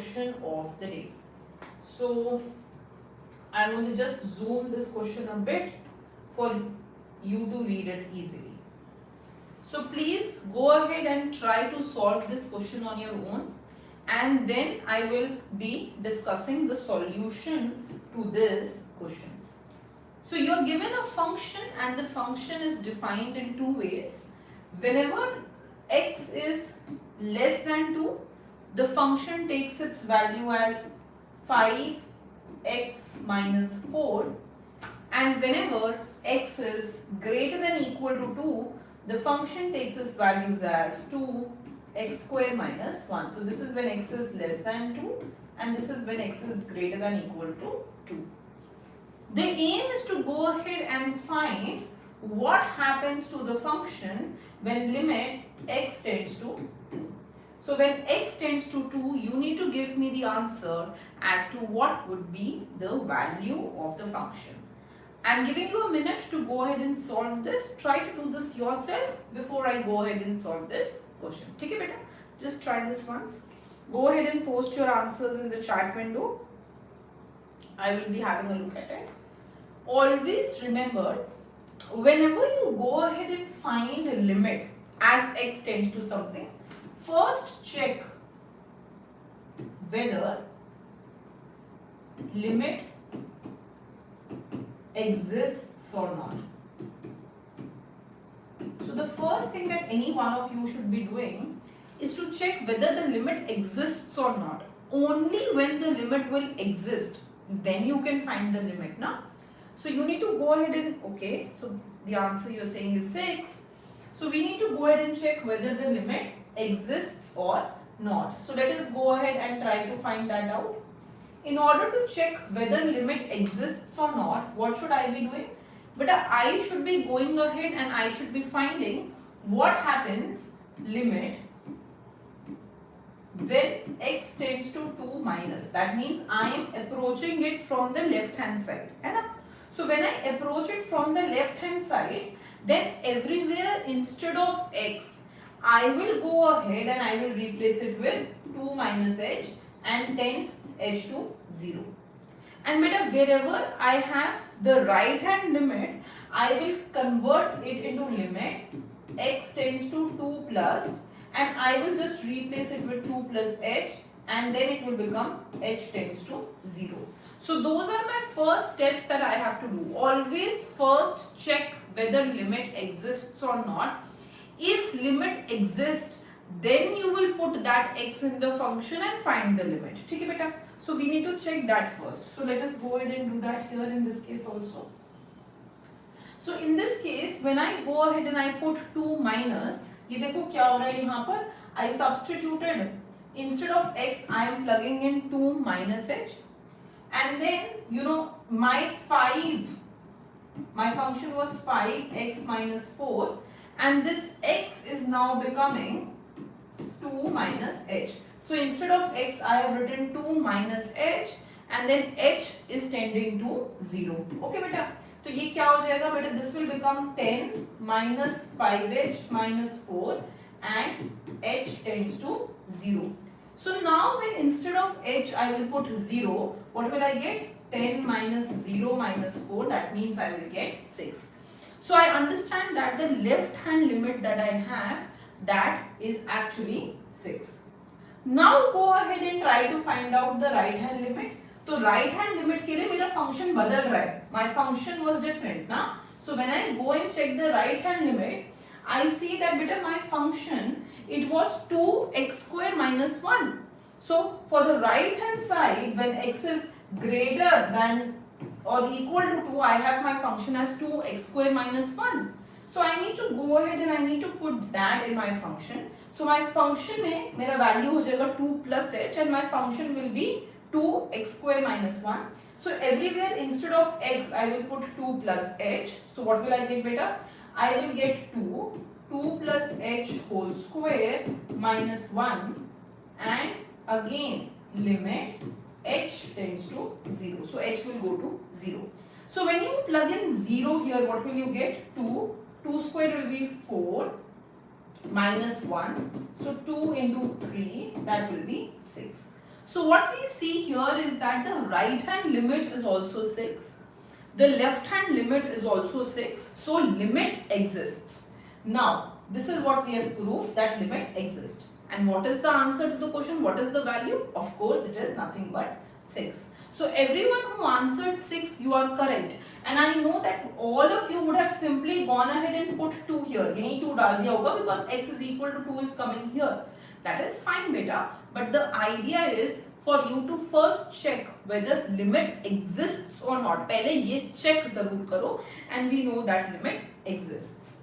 question of the day. So I'm going to just zoom this question a bit for you to read it easily. So please go ahead and try to solve this question on your own, and then I will be discussing the solution to this question. So you are given a function and the function is defined in two ways. Whenever x is less than 2, the function takes its value as 5x minus 4, and whenever x is greater than equal to 2, the function takes its values as 2x square minus 1. So this is when x is less than 2 and this is when x is greater than equal to 2. The aim is to go ahead and find what happens to the function when limit x tends to 2. So when x tends to 2, you need to give me the answer as to what would be the value of the function. I'm giving you a minute to go ahead and solve this. Try to do this yourself before I go ahead and solve this question. Okay, beta? Just try this once. Go ahead and post your answers in the chat window. I will be having a look at it. Always remember, whenever you go ahead and find a limit as x tends to something, first check whether limit exists or not. So the first thing that any one of you should be doing is to check whether the limit exists or not. Only when the limit will exist, then you can find the limit, now. So you need to go ahead and, okay, so the answer you're saying is 6. So we need to go ahead and check whether the limit exists or not. So let us go ahead and try to find that out. In order to check whether limit exists or not, what should I be doing? But I should be going ahead and I should be finding what happens limit when x tends to 2 minus. That means I am approaching it from the left hand side. So when I approach it from the left hand side, then everywhere instead of x, I will go ahead and I will replace it with 2 minus h and 10 h to 0. And beta, wherever I have the right hand limit, I will convert it into limit x tends to 2 plus, and I will just replace it with 2 plus h, and then it will become h tends to 0. So those are my first steps that I have to do. Always first check whether limit exists or not. If limit exists, then you will put that x in the function and find the limit. Okay, beta? So we need to check that first. So let us go ahead and do that here in this case also. So in this case, when I go ahead and I put 2 minus, ये देखो क्या हो रहा है यहाँ पर? I substituted, instead of x, I am plugging in 2 minus h, and then you know my function was 5x minus 4, and this x is now becoming 2 minus h. So instead of x, I have written 2 minus h, and then h is tending to 0. Okay, beta? तो ये क्या हो जाएगा बेटा? This will become 10 minus 5h minus 4, and h tends to 0. So now when instead of h I will put 0, what will I get? 10 minus 0 minus 4, that means I will get 6. So I understand that the left hand limit that I have, that is actually 6. Now go ahead and try to find out the right hand limit. तो right hand limit के लिए मेरा function बदल रहा है. My function was different, ना? So when I go and check the right hand limit, I see that beta my function, it was 2x square minus 1. So for the right hand side, when x is greater than or equal to 2, I have my function as 2x square minus 1. So I need to go ahead and I need to put that in my function. So my function में मेरा value हो जाएगा 2 plus h, and my function will be 2x square minus 1. So everywhere instead of x, I will put 2 plus h. So what will I get, beta? I will get 2 plus h whole square minus 1, and again limit h tends to 0. So h will go to 0. So when you plug in 0 here, what will you get? 2. 2 square will be 4 minus 1. So 2 into 3, that will be 6. So what we see here is that the right hand limit is also 6. The left hand limit is also 6. So limit exists. Now this is what we have proved, that limit exists. And what is the answer to the question? What is the value? Of course it is nothing but 6. So everyone who answered 6, you are correct. And I know that all of you would have simply gone ahead and put 2 here. Yahi 2 dal diya hoga because x is equal to 2 is coming here. That is fine beta. But the idea is for you to first check whether limit exists or not. Pehle ye check zarur karo and we know that limit exists.